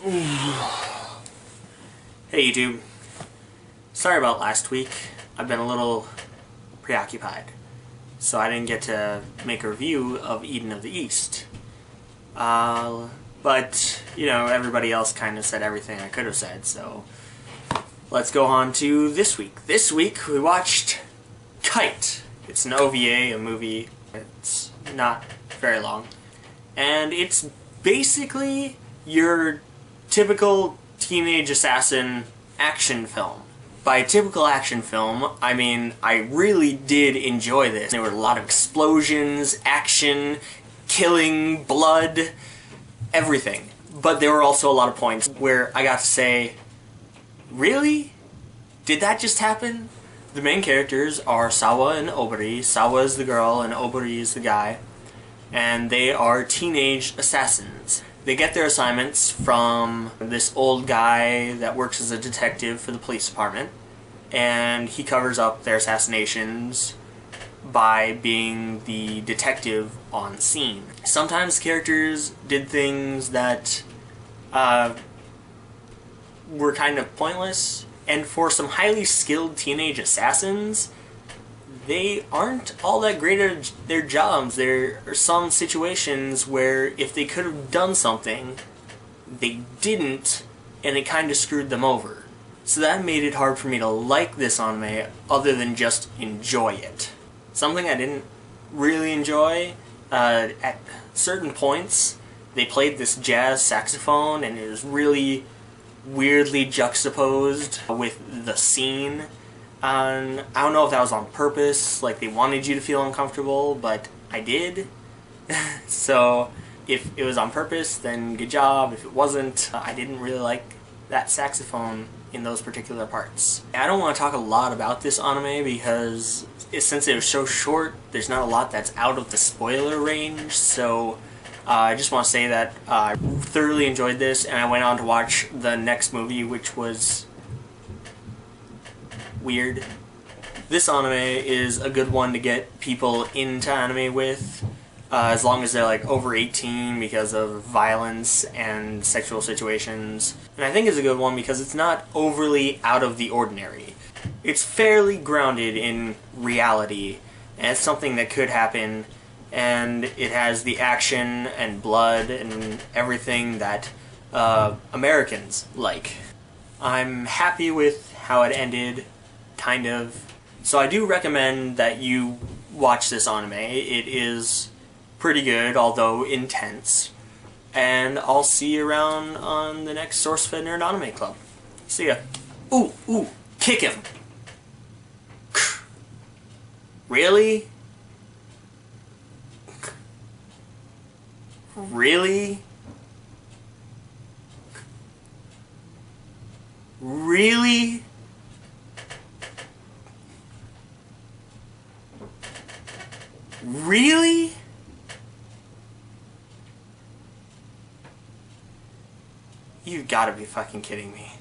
Hey YouTube, sorry about last week. I've been a little preoccupied, so I didn't get to make a review of Eden of the East. But, you know, everybody else kind of said everything I could have said, so let's go on to this week. This week we watched Kite. It's an OVA, a movie. It's not very long. And it's basically your typical teenage assassin action film. By typical action film, I mean I really did enjoy this. There were a lot of explosions, action, killing, blood, everything. But there were also a lot of points where I got to say, really? Did that just happen? The main characters are Sawa and Obari. Sawa is the girl and Obari is the guy. And they are teenage assassins. They get their assignments from this old guy that works as a detective for the police department, and he covers up their assassinations by being the detective on scene. Sometimes characters did things that were kind of pointless, and for some highly skilled teenage assassins, they aren't all that great at their jobs. There are some situations where if they could have done something, they didn't, and it kind of screwed them over. So that made it hard for me to like this anime other than just enjoy it. Something I didn't really enjoy, at certain points, they played this jazz saxophone and it was really weirdly juxtaposed with the scene. I don't know if that was on purpose, like they wanted you to feel uncomfortable, but I did. So if it was on purpose, then good job. If it wasn't, I didn't really like that saxophone in those particular parts. I don't want to talk a lot about this anime because since it was so short, there's not a lot that's out of the spoiler range, so I just want to say that I thoroughly enjoyed this, and I went on to watch the next movie, which was weird. This anime is a good one to get people into anime with, as long as they're like over 18 because of violence and sexual situations. And I think it's a good one because it's not overly out of the ordinary. It's fairly grounded in reality, and it's something that could happen, and it has the action and blood and everything that Americans like. I'm happy with how it ended. Kind of. So I do recommend that you watch this anime. It is pretty good, although intense. And I'll see you around on the next SourceFed Nerd Anime Club. See ya. Ooh, kick him! Really? Really? Really? Really? You've got to be fucking kidding me.